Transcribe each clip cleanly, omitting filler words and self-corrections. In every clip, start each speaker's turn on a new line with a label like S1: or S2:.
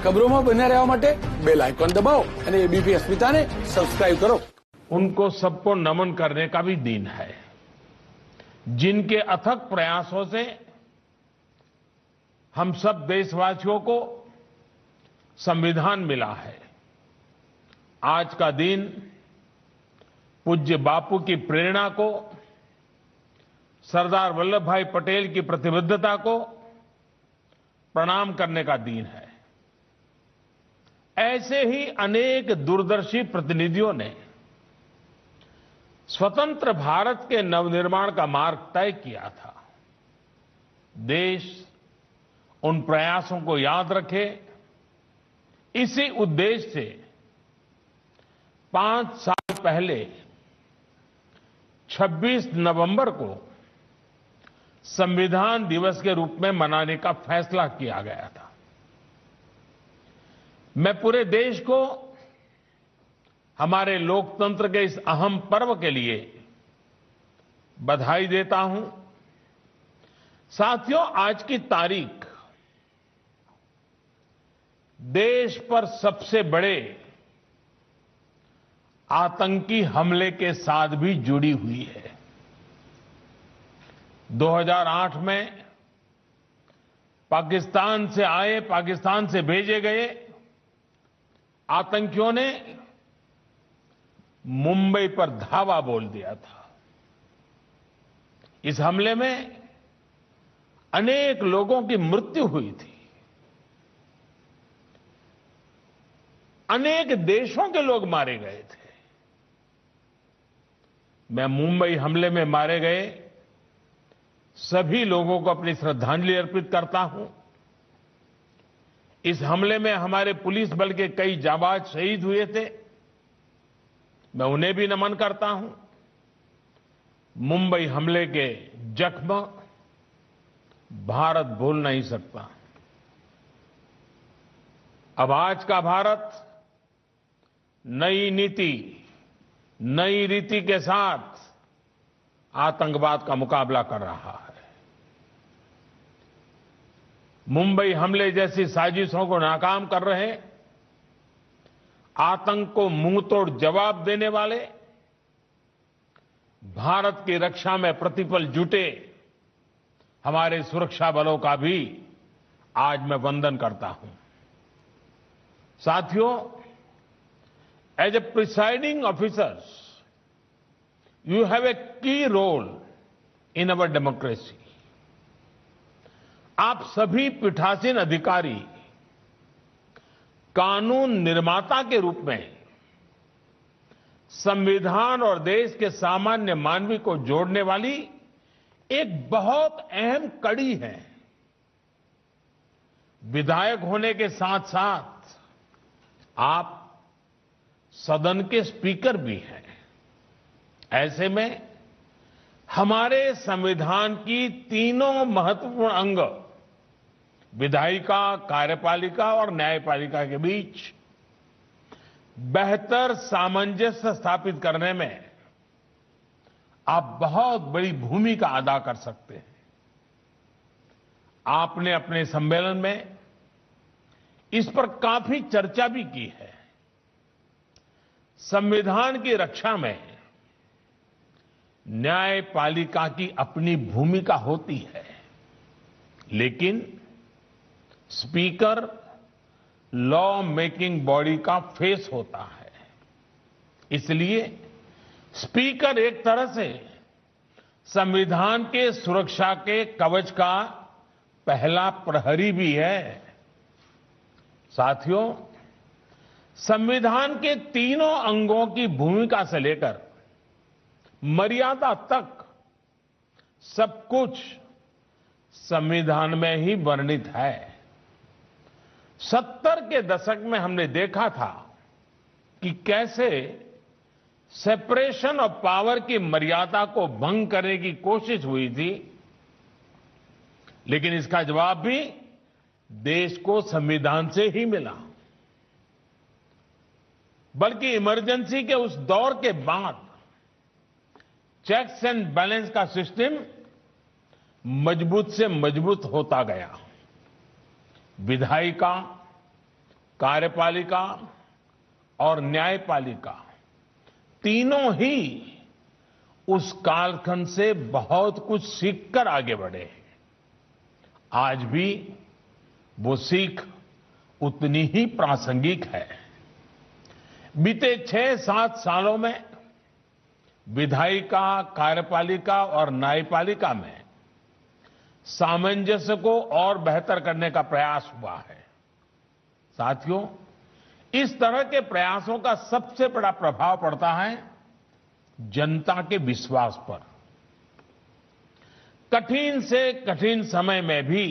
S1: ખબરોમાં બન્યા રહેવા માટે બેલ આઇકોન દબાવો અને એબીપી અસ્મિતાને સબસ્ક્રાઇબ કરો।
S2: उनको सबको नमन करने का भी दिन है, जिनके अथक प्रयासों से हम सब देशवासियों को संविधान मिला है। आज का दिन पूज्य बापू की प्रेरणा को, सरदार वल्लभ भाई पटेल की प्रतिबद्धता को प्रणाम करने का दिन है। ऐसे ही अनेक दूरदर्शी प्रतिनिधियों ने स्वतंत्र भारत के नवनिर्माण का मार्ग तय किया था। देश उन प्रयासों को याद रखे, इसी उद्देश्य से 5 साल पहले 26 नवंबर को संविधान दिवस के रूप में मनाने का फैसला किया गया था। मैं पूरे देश को हमारे लोकतंत्र के इस अहम पर्व के लिए बधाई देता हूं। साथियों, आज की तारीख देश पर सबसे बड़े आतंकी हमले के साथ भी जुड़ी हुई है। 2008 में पाकिस्तान से आए, पाकिस्तान से भेजे गए आतंकियों ने मुंबई पर धावा बोल दिया था। इस हमले में अनेक लोगों की मृत्यु हुई थी। अनेक देशों के लोग मारे गए थे। मैं मुंबई हमले में मारे गए सभी लोगों को अपनी श्रद्धांजलि अर्पित करता हूं। इस हमले में हमारे पुलिस बल के कई जाबाज शहीद हुए थे, मैं उन्हें भी नमन करता हूं। मुंबई हमले के जख्म भारत भूल नहीं सकता। अब आज का भारत नई नीति, नई रीति के साथ आतंकवाद का मुकाबला कर रहा है। मुंबई हमले जैसी साजिशों को नाकाम कर रहे, आतंक को मुंहतोड़ जवाब देने वाले, भारत की रक्षा में प्रतिपल जुटे हमारे सुरक्षा बलों का भी आज मैं वंदन करता हूं। साथियों, as a presiding officers, you have a key role in our democracy. आप सभी पीठासीन अधिकारी कानून निर्माता के रूप में संविधान और देश के सामान्य मानवी को जोड़ने वाली एक बहुत अहम कड़ी है। विधायक होने के साथ साथ आप सदन के स्पीकर भी हैं। ऐसे में हमारे संविधान की तीनों महत्वपूर्ण अंग, विधायिका, कार्यपालिका और न्यायपालिका के बीच बेहतर सामंजस्य स्थापित करने में आप बहुत बड़ी भूमिका अदा कर सकते हैं। आपने अपने सम्मेलन में इस पर काफी चर्चा भी की है। संविधान की रक्षा में न्यायपालिका की अपनी भूमिका होती है, लेकिन स्पीकर लॉ मेकिंग बॉडी का फेस होता है। इसलिए स्पीकर एक तरह से संविधान के सुरक्षा के कवच का पहला प्रहरी भी है। साथियों, संविधान के तीनों अंगों की भूमिका से लेकर मर्यादा तक सब कुछ संविधान में ही वर्णित है। 70 के दशक में हमने देखा था कि कैसे सेपरेशन ऑफ पावर की मर्यादा को भंग करने की कोशिश हुई थी, लेकिन इसका जवाब भी देश को संविधान से ही मिला। बल्कि इमरजेंसी के उस दौर के बाद चेक्स एंड बैलेंस का सिस्टम मजबूत से मजबूत होता गया। विधायिका कार्यपालिका और न्यायपालिका तीनों ही उस कालखंड से बहुत कुछ सीखकर आगे बढ़े। आज भी वो सीख उतनी ही प्रासंगिक है। बीते 6-7 सालों में विधायिका, कार्यपालिका और न्यायपालिका में सामंजस्य को और बेहतर करने का प्रयास हुआ है। साथियों, इस तरह के प्रयासों का सबसे बड़ा प्रभाव पड़ता है जनता के विश्वास पर। कठिन से कठिन समय में भी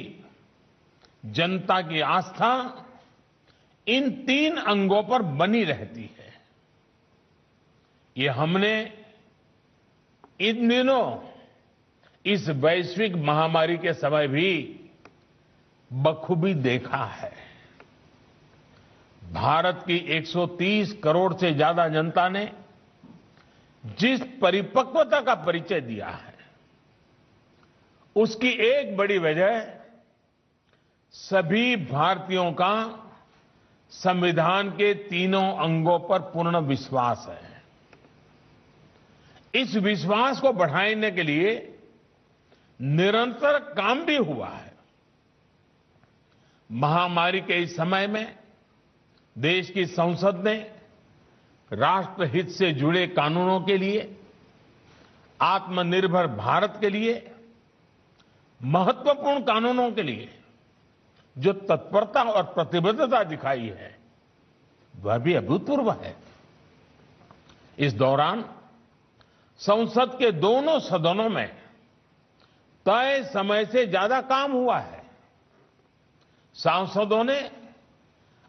S2: जनता की आस्था इन 3 अंगों पर बनी रहती है। ये हमने इन दिनों इस वैश्विक महामारी के समय भी बखूबी देखा है। भारत की 130 करोड़ से ज्यादा जनता ने जिस परिपक्वता का परिचय दिया है, उसकी एक बड़ी वजह सभी भारतीयों का संविधान के तीनों अंगों पर पूर्ण विश्वास है। इस विश्वास को बढ़ाने के लिए निरंतर काम भी हुआ है। महामारी के इस समय में देश की संसद ने राष्ट्रहित से जुड़े कानूनों के लिए, आत्मनिर्भर भारत के लिए, महत्वपूर्ण कानूनों के लिए जो तत्परता और प्रतिबद्धता दिखाई है, वह भी अभूतपूर्व है। इस दौरान संसद के दोनों सदनों में तय समय से ज्यादा काम हुआ है। सांसदों ने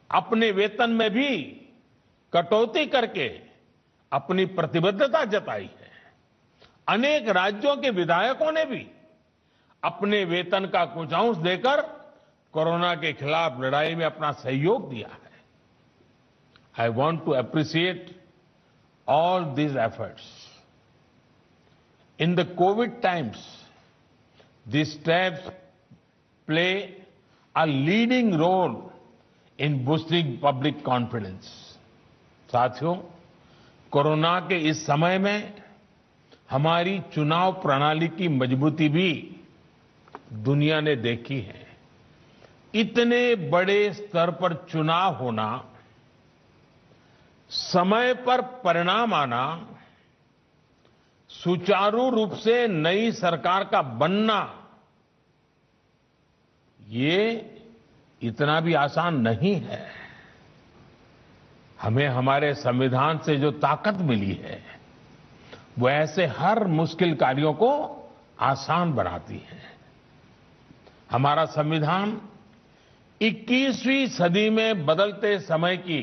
S2: अपने वेतन में भी कटौती करके अपनी प्रतिबद्धता जताई है। अनेक राज्यों के विधायकों ने भी अपने वेतन का कुछ अंश देकर कोरोना के खिलाफ लड़ाई में अपना सहयोग दिया है। I want to appreciate all these efforts. In the COVID times, these steps play a leading role in boosting public confidence. साथियों, कोरोना के इस समय में हमारी चुनाव प्रणाली की मजबूती भी दुनिया ने देखी है। इतने बड़े स्तर पर चुनाव होना, समय पर परिणाम आना, सुचारू रूप से नई सरकार का बनना, ये इतना भी आसान नहीं है। हमें हमारे संविधान से जो ताकत मिली है, वो ऐसे हर मुश्किल कार्यों को आसान बनाती है। हमारा संविधान 21वीं सदी में बदलते समय की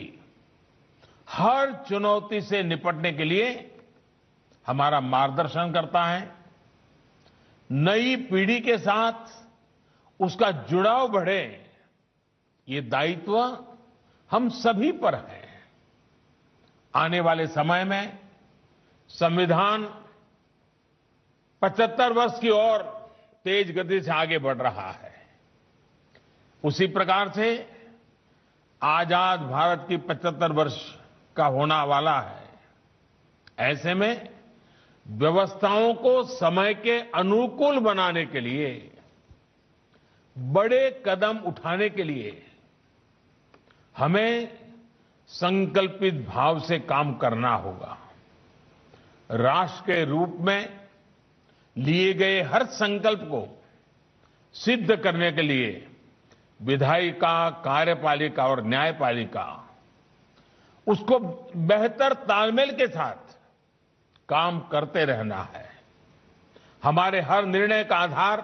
S2: हर चुनौती से निपटने के लिए हमारा मार्गदर्शन करता है। नई पीढ़ी के साथ उसका जुड़ाव बढ़े, ये दायित्व हम सभी पर है। आने वाले समय में संविधान 75 वर्ष की ओर तेज गति से आगे बढ़ रहा है। उसी प्रकार से आजाद भारत की 75 वर्ष का होना वाला है। ऐसे में व्यवस्थाओं को समय के अनुकूल बनाने के लिए, बड़े कदम उठाने के लिए हमें संकल्पित भाव से काम करना होगा। राष्ट्र के रूप में लिए गए हर संकल्प को सिद्ध करने के लिए विधायिका, कार्यपालिका और न्यायपालिका उसको बेहतर तालमेल के साथ काम करते रहना है। हमारे हर निर्णय का आधार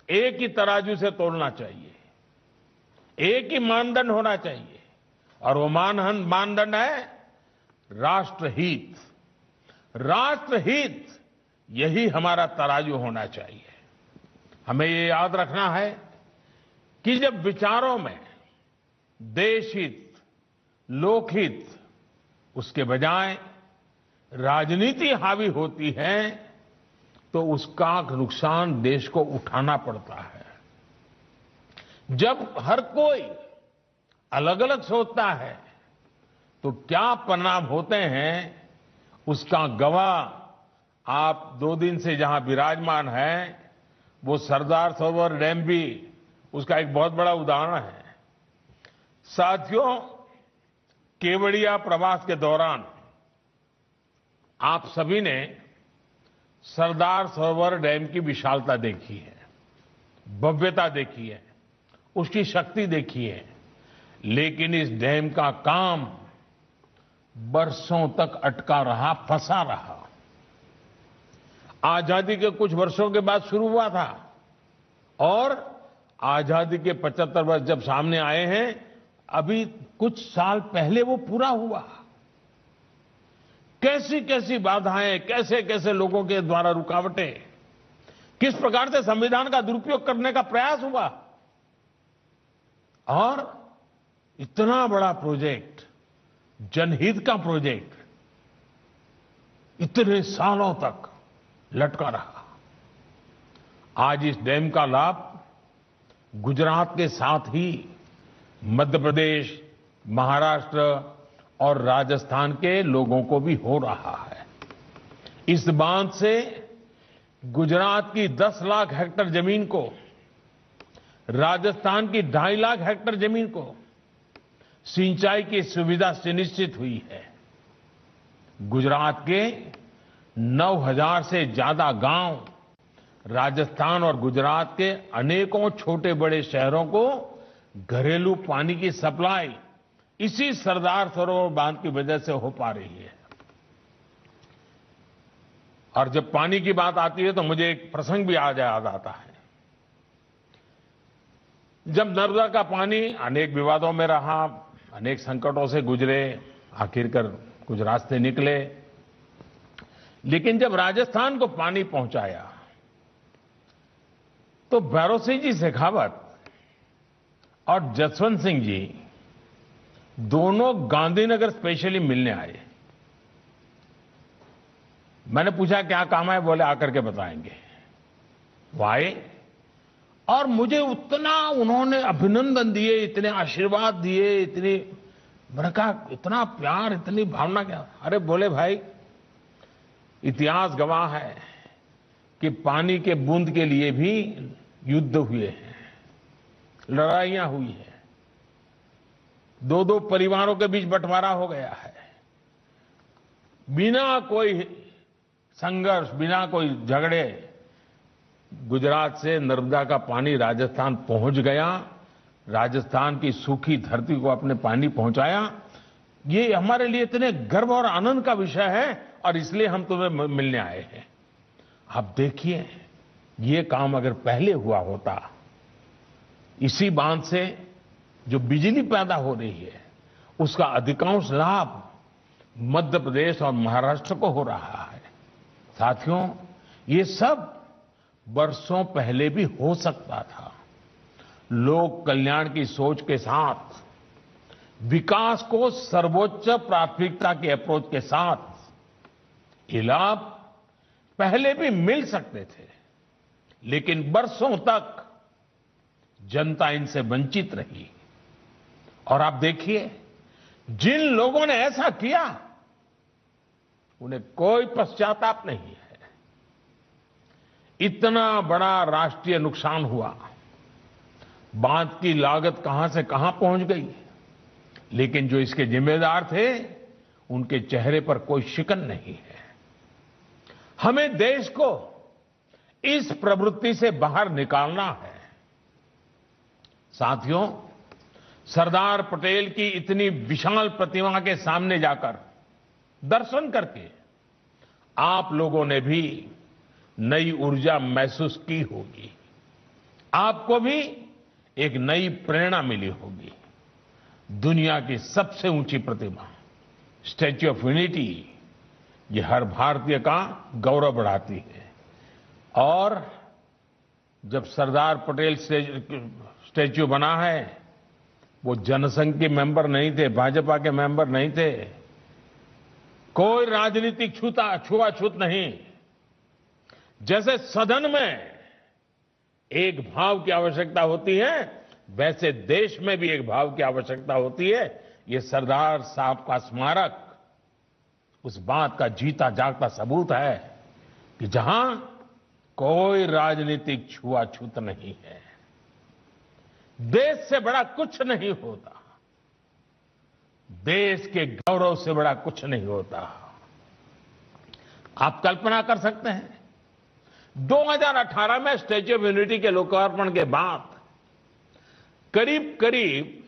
S2: एक ही तराजू से तोलना चाहिए, एक ही मानदंड होना चाहिए, और वो मानदंड है राष्ट्रहित। राष्ट्रहित, यही हमारा तराजू होना चाहिए। हमें ये याद रखना है कि जब विचारों में देशहित, लोकहित, उसके बजाय राजनीति हावी होती है, तो उसका नुकसान देश को उठाना पड़ता है। जब हर कोई अलग अलग सोचता है तो क्या परिणाम होते हैं उसका गवाह आप 2 दिन से जहां विराजमान हैं वो सरदार सरोवर डैम भी उसका एक बहुत बड़ा उदाहरण है। साथियों, केवड़िया प्रवास के दौरान आप सभी ने सरदार सरोवर डैम की विशालता देखी है, भव्यता देखी है, उसकी शक्ति देखी है, लेकिन इस डैम का काम बरसों तक अटका रहा, फंसा रहा। आजादी के कुछ वर्षों के बाद शुरू हुआ था और आजादी के 75 वर्ष जब सामने आए हैं, अभी कुछ साल पहले वो पूरा हुआ। कैसी कैसी बाधाएं, कैसे कैसे लोगों के द्वारा रुकावटें, किस प्रकार से संविधान का दुरुपयोग करने का प्रयास हुआ और इतना बड़ा प्रोजेक्ट, जनहित का प्रोजेक्ट इतने सालों तक लटका रहा। आज इस डैम का लाभ गुजरात के साथ ही मध्य प्रदेश, महाराष्ट्र और राजस्थान के लोगों को भी हो रहा है। इस बांध से गुजरात की 10 लाख हेक्टेयर जमीन को, राजस्थान की 2.5 लाख हेक्टेयर जमीन को सिंचाई की सुविधा सुनिश्चित हुई है। गुजरात के 9,000 से ज्यादा गांव, राजस्थान और गुजरात के अनेकों छोटे बड़े शहरों को घरेलू पानी की सप्लाई इसी सरदार सरोवर बांध की वजह से हो पा रही है। और जब पानी की बात आती है तो मुझे एक प्रसंग भी याद आता है। जब नर्मदा का पानी अनेक विवादों में रहा, अनेक संकटों से गुजरे, आखिरकार कुछ रास्ते निकले, लेकिन जब राजस्थान को पानी पहुंचाया तो भैरव सिंह जी शेखावत और जसवंत सिंह जी दोनों गांधीनगर स्पेशली मिलने आए। मैंने पूछा क्या काम है, बोले आकर के बताएंगे। वो आए और मुझे उतना उन्होंने अभिनंदन दिए, इतने आशीर्वाद दिए, इतनी, मैंने कहा इतना प्यार, इतनी भावना क्या। अरे बोले भाई, इतिहास गवाह है कि पानी के बूंद के लिए भी युद्ध हुए हैं, लड़ाइयां हुई हैं, 2-2 परिवारों के बीच बंटवारा हो गया है। बिना कोई संघर्ष, बिना कोई झगड़े गुजरात से नर्मदा का पानी राजस्थान पहुंच गया, राजस्थान की सूखी धरती को अपने पानी पहुंचाया। ये हमारे लिए इतने गर्व और आनंद का विषय है और इसलिए हम तुम्हें मिलने आए हैं। आप देखिए, ये काम अगर पहले हुआ होता, इसी बांध से जो बिजली पैदा हो रही है उसका अधिकांश लाभ मध्य प्रदेश और महाराष्ट्र को हो रहा है। साथियों, ये सब वर्षों पहले भी हो सकता था। लोक कल्याण की सोच के साथ, विकास को सर्वोच्च प्राथमिकता के अप्रोच के साथ ये लाभ पहले भी मिल सकते थे, लेकिन वर्षों तक जनता इनसे वंचित रही। और आप देखिए, जिन लोगों ने ऐसा किया उन्हें कोई पश्चाताप नहीं है। इतना बड़ा राष्ट्रीय नुकसान हुआ, बांध की लागत कहां से कहां पहुंच गई, लेकिन जो इसके जिम्मेदार थे उनके चेहरे पर कोई शिकन नहीं है। हमें देश को इस प्रवृत्ति से बाहर निकालना है। साथियों, सरदार पटेल की इतनी विशाल प्रतिमा के सामने जाकर दर्शन करके आप लोगों ने भी नई ऊर्जा महसूस की होगी, आपको भी एक नई प्रेरणा मिली होगी। दुनिया की सबसे ऊंची प्रतिमा स्टैच्यू ऑफ यूनिटी, ये हर भारतीय का गौरव बढ़ाती है। और जब सरदार पटेल स्टैच्यू बना है, वो जनसंघ के मेंबर नहीं थे, भाजपा के मेंबर नहीं थे, कोई राजनीतिक छुआछूत नहीं। जैसे सदन में एक भाव की आवश्यकता होती है, वैसे देश में भी एक भाव की आवश्यकता होती है। ये सरदार साहब का स्मारक उस बात का जीता जागता सबूत है कि जहां कोई राजनीतिक छुआछूत नहीं है, देश से बड़ा कुछ नहीं होता, देश के गौरव से बड़ा कुछ नहीं होता। आप कल्पना कर सकते हैं 2018 में स्टैच्यू ऑफ यूनिटी के लोकार्पण के बाद करीब करीब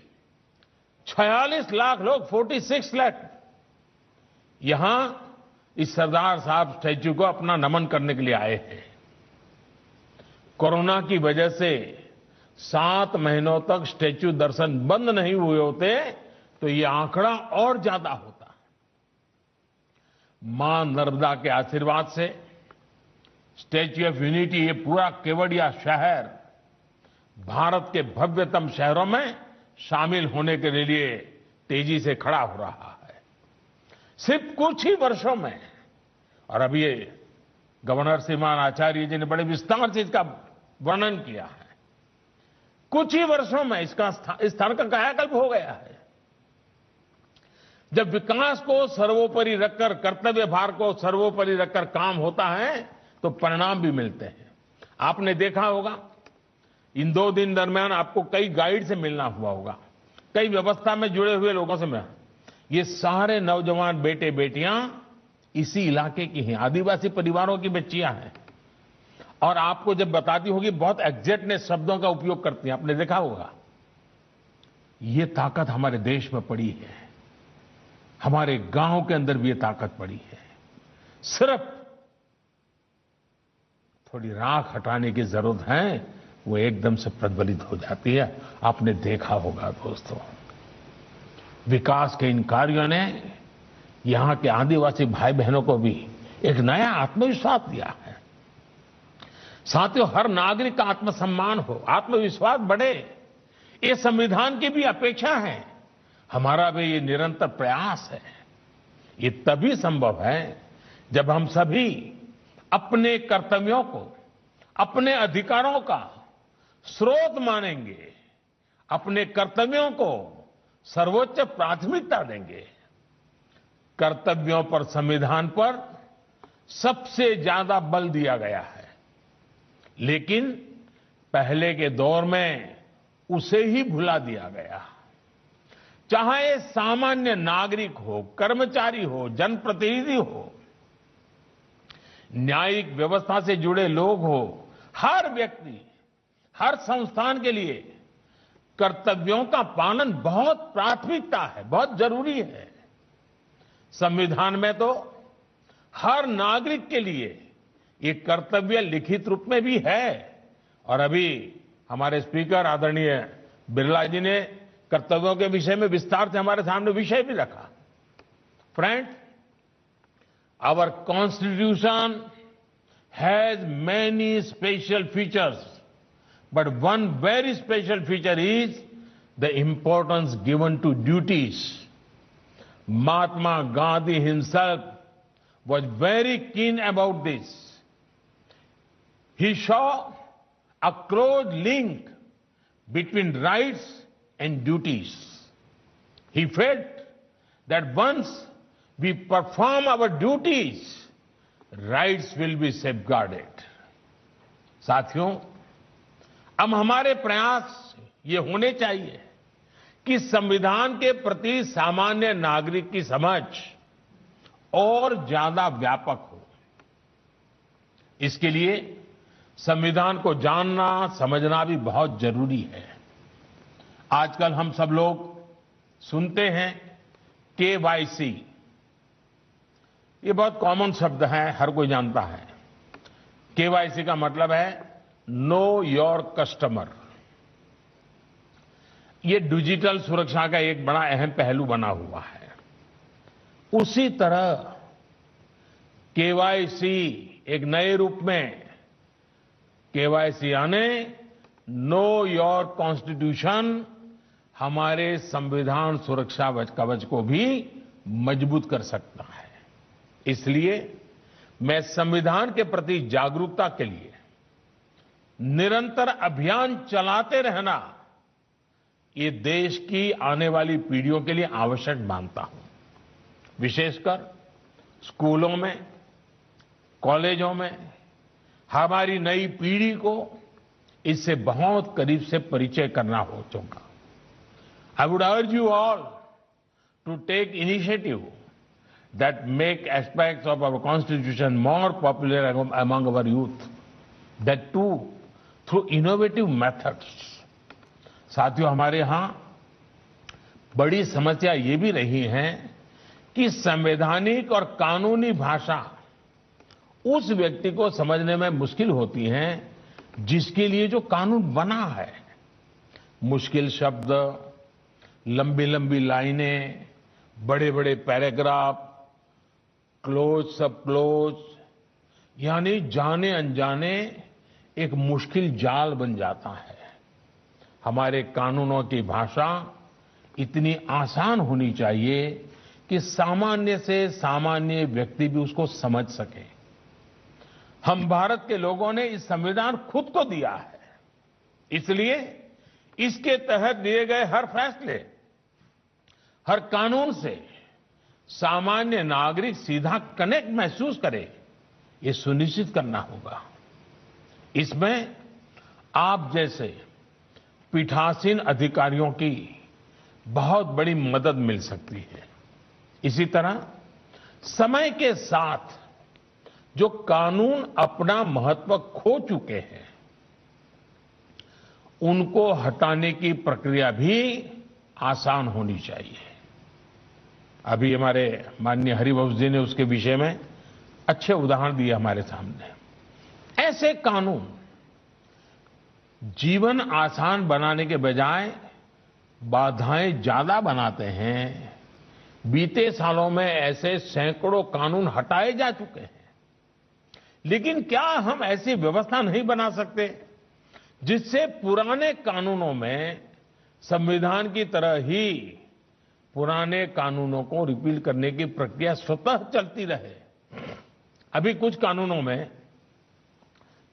S2: 46 लाख लोग, 46 लाख यहां इस सरदार साहब स्टैच्यू को अपना नमन करने के लिए आए हैं। कोरोना की वजह से 7 महीनों तक स्टैच्यू दर्शन बंद नहीं हुए होते तो ये आंकड़ा और ज्यादा होता। मां नर्मदा के आशीर्वाद से स्टैच्यू ऑफ यूनिटी, ये पूरा केवड़िया शहर भारत के भव्यतम शहरों में शामिल होने के लिए तेजी से खड़ा हो रहा है। सिर्फ कुछ ही वर्षों में, और अभी ये गवर्नर श्रीमान आचार्य जी ने बड़े विस्तार से इसका वर्णन किया है, कुछ ही वर्षों में इस स्थान का कायाकल्प हो गया है। जब विकास को सर्वोपरि रखकर, कर्तव्य भार को सर्वोपरि रखकर काम होता है तो परिणाम भी मिलते हैं। आपने देखा होगा इन 2 दिन दरमियान आपको कई गाइड से मिलना हुआ होगा, कई व्यवस्था में जुड़े हुए लोगों से मिलना। ये सारे नौजवान बेटे बेटियां इसी इलाके की हैं, आदिवासी परिवारों की बच्चियां हैं, और आपको जब बताती होगी बहुत एग्जैक्टनेस शब्दों का उपयोग करती हैं। आपने देखा होगा ये ताकत हमारे देश में पड़ी है, हमारे गांव के अंदर भी ये ताकत पड़ी है। सिर्फ थोड़ी राख हटाने की जरूरत है, वो एकदम से प्रज्वलित हो जाती है। आपने देखा होगा दोस्तों, विकास के इन कार्यों ने यहां के आदिवासी भाई बहनों को भी एक नया आत्मविश्वास दिया है। साथियों, हर नागरिक का आत्मसम्मान हो, आत्मविश्वास बढ़े, ये संविधान की भी अपेक्षा है, हमारा भी ये निरंतर प्रयास है। ये तभी संभव है जब हम सभी अपने कर्तव्यों को, अपने अधिकारों का स्रोत मानेंगे, अपने कर्तव्यों को सर्वोच्च प्राथमिकता देंगे। कर्तव्यों पर, संविधान पर सबसे ज्यादा बल दिया गया है, लेकिन पहले के दौर में उसे ही भुला दिया गया। चाहे सामान्य नागरिक हो, कर्मचारी हो, जनप्रतिनिधि हो, न्यायिक व्यवस्था से जुड़े लोग हो, हर व्यक्ति, हर संस्थान के लिए कर्तव्यों का पालन बहुत प्राथमिकता है, बहुत जरूरी है। संविधान में तो हर नागरिक के लिए ये कर्तव्य लिखित रूप में भी है, और अभी हमारे स्पीकर आदरणीय बिरला जी ने कर्तव्यों के विषय में विस्तार से हमारे सामने विषय भी रखा। Friend, our constitution has many special features, but one very special feature is the importance given to duties. Mahatma Gandhi himself was very keen about this. He saw a close link between rights and duties. He felt that once we perform our duties, rights will be safeguarded. साथियों, अब हमारे प्रयास ये होने चाहिए कि संविधान के प्रति सामान्य नागरिक की समझ और ज्यादा व्यापक हो। इसके लिए संविधान को जानना, समझना भी बहुत जरूरी है। आजकल हम सब लोग सुनते हैं KYC, ये बहुत कॉमन शब्द है, हर कोई जानता है। KYC का मतलब है नो योर कस्टमर। ये डिजिटल सुरक्षा का एक बड़ा अहम पहलू बना हुआ है। उसी तरह KYC एक नए रूप में, KYC यानी नो योर कॉन्स्टिट्यूशन, हमारे संविधान सुरक्षा कवच को भी मजबूत कर सकता है। इसलिए मैं संविधान के प्रति जागरूकता के लिए निरंतर अभियान चलाते रहना ये देश की आने वाली पीढ़ियों के लिए आवश्यक मानता हूं। विशेषकर स्कूलों में, कॉलेजों में हमारी नई पीढ़ी को इससे बहुत करीब से परिचय करना हो चुका। I would urge you all to take initiative that make aspects of our constitution more popular among our youth, that too through innovative methods. साथियों, हमारे यहां बड़ी समस्या ये भी रही है कि संवैधानिक और कानूनी भाषा उस व्यक्ति को समझने में मुश्किल होती है जिसके लिए जो कानून बना है। मुश्किल शब्द, लंबी लंबी लाइनें, बड़े बड़े पैराग्राफ, क्लोज सब क्लोज, यानी जाने अनजाने एक मुश्किल जाल बन जाता है। हमारे कानूनों की भाषा इतनी आसान होनी चाहिए कि सामान्य से सामान्य व्यक्ति भी उसको समझ सके। हम भारत के लोगों ने इस संविधान खुद को दिया है, इसलिए इसके तहत दिए गए हर फैसले, हर कानून से सामान्य नागरिक सीधा कनेक्ट महसूस करे, ये सुनिश्चित करना होगा। इसमें आप जैसे पीठासीन अधिकारियों की बहुत बड़ी मदद मिल सकती है। इसी तरह समय के साथ जो कानून अपना महत्व खो चुके हैं, उनको हटाने की प्रक्रिया भी आसान होनी चाहिए। अभी हमारे माननीय हरिवंश जी ने उसके विषय में अच्छे उदाहरण दिए हमारे सामने। ऐसे कानून जीवन आसान बनाने के बजाय बाधाएं ज्यादा बनाते हैं। बीते सालों में ऐसे सैकड़ों कानून हटाए जा चुके हैं, लेकिन क्या हम ऐसी व्यवस्था नहीं बना सकते जिससे पुराने कानूनों में संविधान की तरह ही पुराने कानूनों को रिपील करने की प्रक्रिया स्वतः चलती रहे? अभी कुछ कानूनों में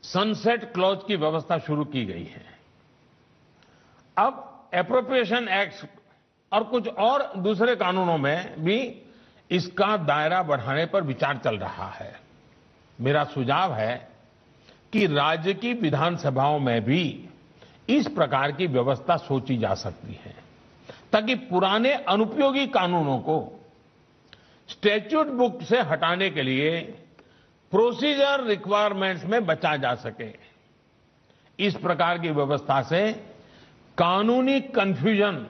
S2: सनसेट क्लॉज की व्यवस्था शुरू की गई है। अब एप्रोप्रिएशन एक्ट और कुछ और दूसरे कानूनों में भी इसका दायरा बढ़ाने पर विचार चल रहा है। मेरा सुझाव है कि राज्य की विधानसभाओं में भी इस प्रकार की व्यवस्था सोची जा सकती है, ताकि पुराने अनुपयोगी कानूनों को स्टैट्यूट बुक से हटाने के लिए प्रोसीजर रिक्वायरमेंट्स में बचा जा सके। इस प्रकार की व्यवस्था से कानूनी कंफ्यूजन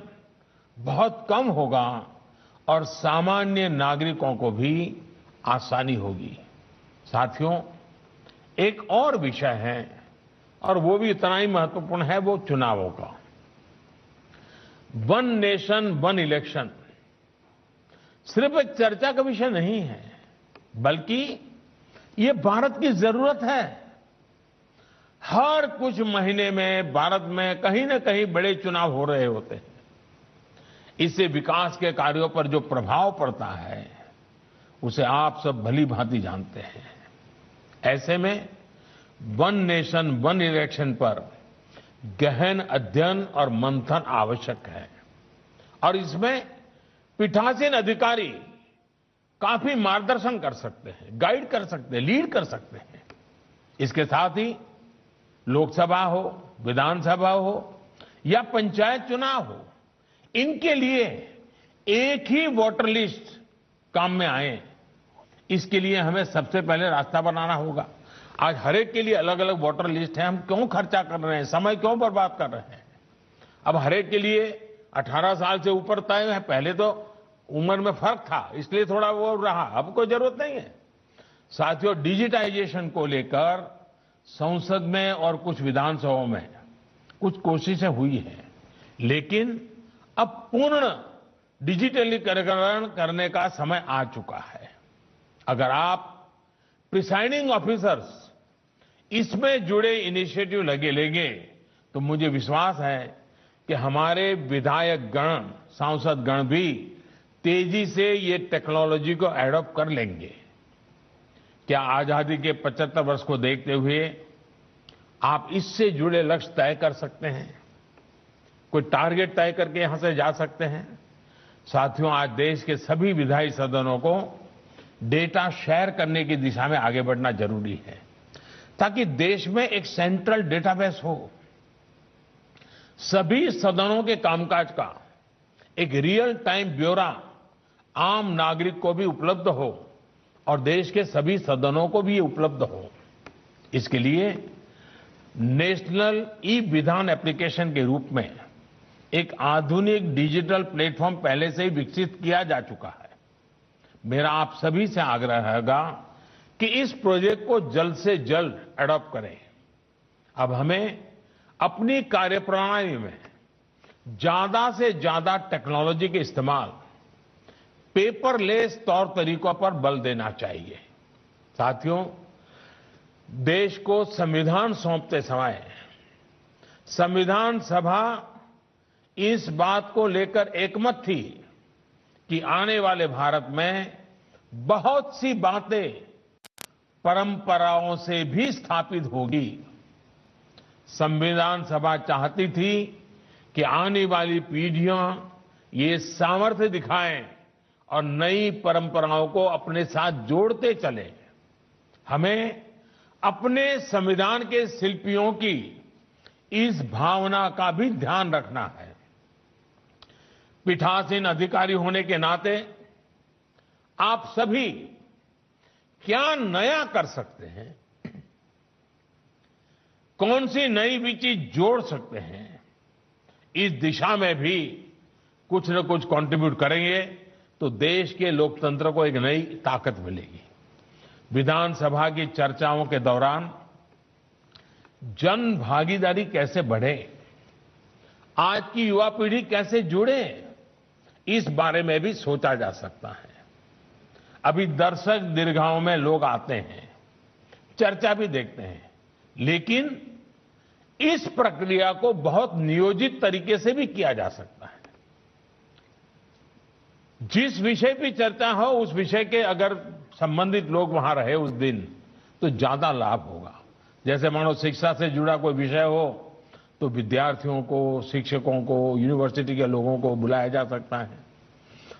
S2: बहुत कम होगा और सामान्य नागरिकों को भी आसानी होगी। साथियों, एक और विषय है और वो भी इतना ही महत्वपूर्ण है, वो चुनावों का। वन नेशन वन इलेक्शन सिर्फ एक चर्चा का विषय नहीं है, बल्कि ये भारत की जरूरत है। हर कुछ महीने में भारत में कहीं न कहीं बड़े चुनाव हो रहे होते हैं। इससे विकास के कार्यों पर जो प्रभाव पड़ता है, उसे आप सब भली भांति जानते हैं। ऐसे में वन नेशन वन इलेक्शन पर गहन अध्ययन और मंथन आवश्यक है और इसमें पीठासीन अधिकारी काफी मार्गदर्शन कर सकते हैं, गाइड कर सकते हैं, लीड कर सकते हैं। इसके साथ ही लोकसभा हो, विधानसभा हो या पंचायत चुनाव हो, इनके लिए एक ही वोटर लिस्ट काम में आए, इसके लिए हमें सबसे पहले रास्ता बनाना होगा। आज हर एक के लिए अलग अलग वोटर लिस्ट है, हम क्यों खर्चा कर रहे हैं, समय क्यों बर्बाद कर रहे हैं? अब हर एक के लिए 18 साल से ऊपर तय है। पहले तो उम्र में फर्क था, इसलिए थोड़ा वो रहा, अब कोई जरूरत नहीं है। साथियों, डिजिटाइजेशन को लेकर संसद में और कुछ विधानसभाओं में कुछ कोशिशें हुई हैं, लेकिन अब पूर्ण डिजिटलीकरण करने का समय आ चुका है। अगर आप प्रिसाइडिंग ऑफिसर्स इसमें जुड़े इनिशिएटिव लगे लेंगे तो मुझे विश्वास है कि हमारे विधायक गण, सांसद गण भी तेजी से ये टेक्नोलॉजी को एडॉप्ट कर लेंगे। क्या आजादी के 75 वर्ष को देखते हुए आप इससे जुड़े लक्ष्य तय कर सकते हैं? कोई टारगेट तय करके यहां से जा सकते हैं। साथियों, आज देश के सभी विधायी सदनों को डेटा शेयर करने की दिशा में आगे बढ़ना जरूरी है, ताकि देश में एक सेंट्रल डेटाबेस हो। सभी सदनों के कामकाज का एक रियल टाइम ब्यौरा आम नागरिक को भी उपलब्ध हो और देश के सभी सदनों को भी ये उपलब्ध हो। इसके लिए नेशनल ई विधान एप्लीकेशन के रूप में एक आधुनिक डिजिटल प्लेटफॉर्म पहले से ही विकसित किया जा चुका है। मेरा आप सभी से आग्रह रहेगा कि इस प्रोजेक्ट को जल्द से जल्द एडॉप्ट करें। अब हमें अपनी कार्यप्रणाली में ज्यादा से ज्यादा टेक्नोलॉजी के इस्तेमाल, पेपरलेस तौर तरीकों पर बल देना चाहिए। साथियों, देश को संविधान सौंपते समय संविधान सभा इस बात को लेकर एकमत थी कि आने वाले भारत में बहुत सी बातें परंपराओं से भी स्थापित होगी। संविधान सभा चाहती थी कि आने वाली पीढ़ियां ये सामर्थ्य दिखाएं और नई परंपराओं को अपने साथ जोड़ते चलें। हमें अपने संविधान के शिल्पियों की इस भावना का भी ध्यान रखना है। पीठासीन अधिकारी होने के नाते आप सभी क्या नया कर सकते हैं, कौन सी नई भी चीज जोड़ सकते हैं, इस दिशा में भी कुछ न कुछ कंट्रीब्यूट करेंगे तो देश के लोकतंत्र को एक नई ताकत मिलेगी। विधानसभा की चर्चाओं के दौरान जन भागीदारी कैसे बढ़े, आज की युवा पीढ़ी कैसे जुड़े, इस बारे में भी सोचा जा सकता है। अभी दर्शक दीर्घाओं में लोग आते हैं, चर्चा भी देखते हैं, लेकिन इस प्रक्रिया को बहुत नियोजित तरीके से भी किया जा सकता है। जिस विषय की चर्चा हो उस विषय के अगर संबंधित लोग वहां रहे उस दिन तो ज्यादा लाभ होगा। जैसे मानो शिक्षा से जुड़ा कोई विषय हो तो विद्यार्थियों को, शिक्षकों को, यूनिवर्सिटी के लोगों को बुलाया जा सकता है।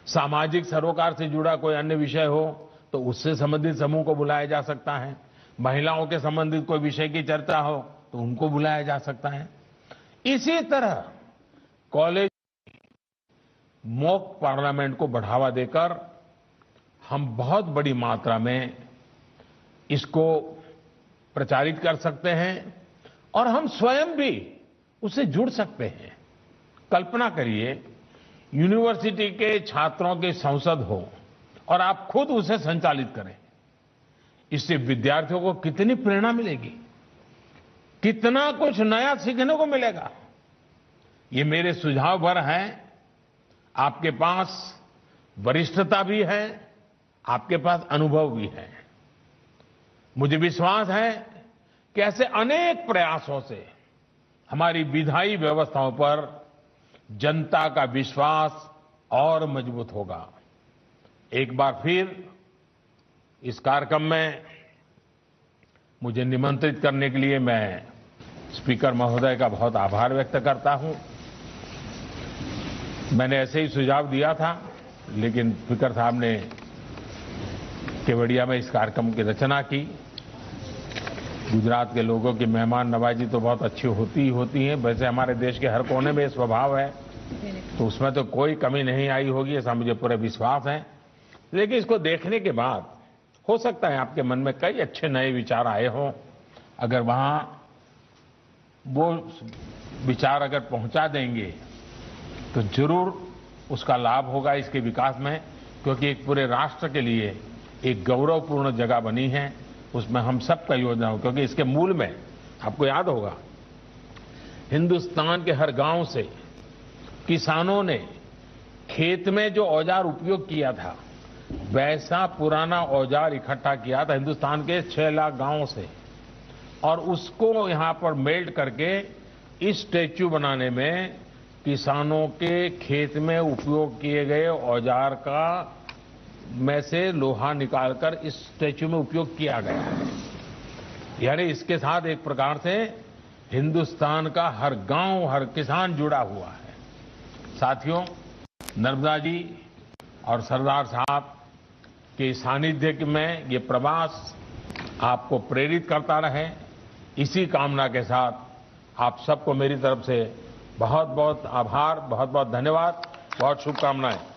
S2: सामाजिक सरोकार से जुड़ा कोई अन्य विषय हो तो उससे संबंधित समूह को बुलाया जा सकता है। महिलाओं के संबंधित कोई विषय की चर्चा हो तो उनको बुलाया जा सकता है। इसी तरह कॉलेज मॉक पार्लियामेंट को बढ़ावा देकर हम बहुत बड़ी मात्रा में इसको प्रचारित कर सकते हैं और हम स्वयं भी उससे जुड़ सकते हैं। कल्पना करिए, यूनिवर्सिटी के छात्रों की संसद हो और आप खुद उसे संचालित करें। इससे विद्यार्थियों को कितनी प्रेरणा मिलेगी, कितना कुछ नया सीखने को मिलेगा। ये मेरे सुझाव भर हैं। आपके पास वरिष्ठता भी है, आपके पास अनुभव भी है। मुझे विश्वास है कि ऐसे अनेक प्रयासों से हमारी विधायी व्यवस्थाओं पर जनता का विश्वास और मजबूत होगा। एक बार फिर इस कार्यक्रम में मुझे निमंत्रित करने के लिए मैं स्पीकर महोदय का बहुत आभार व्यक्त करता हूं। मैंने ऐसे ही सुझाव दिया था, लेकिन स्पीकर साहब ने केवड़िया में इस कार्यक्रम की रचना की। गुजरात के लोगों की मेहमान नवाजी तो बहुत अच्छी होती ही होती है। वैसे हमारे देश के हर कोने में स्वभाव है, तो उसमें तो कोई कमी नहीं आई होगी, ऐसा मुझे पूरा विश्वास है। लेकिन इसको देखने के बाद हो सकता है आपके मन में कई अच्छे नए विचार आए हों। अगर वहां वो विचार अगर पहुंचा देंगे तो जरूर उसका लाभ होगा इसके विकास में, क्योंकि एक पूरे राष्ट्र के लिए एक गौरवपूर्ण जगह बनी है। उसमें हम सबका योगदान हो, क्योंकि इसके मूल में आपको याद होगा हिंदुस्तान के हर गांव से किसानों ने खेत में जो औजार उपयोग किया था वैसा पुराना औजार इकट्ठा किया था हिंदुस्तान के 6 लाख गांवों से, और उसको यहां पर मेल्ट करके इस स्टैच्यू बनाने में किसानों के खेत में उपयोग किए गए औजार का में से लोहा निकालकर इस स्टैच्यू में उपयोग किया गया है। यानी इसके साथ एक प्रकार से हिंदुस्तान का हर गांव, हर किसान जुड़ा हुआ है। साथियों, नर्मदा जी और सरदार साहब के सानिध्य में ये प्रवास आपको प्रेरित करता रहे, इसी कामना के साथ आप सबको मेरी तरफ से बहुत बहुत आभार, बहुत बहुत धन्यवाद, बहुत शुभकामनाएं।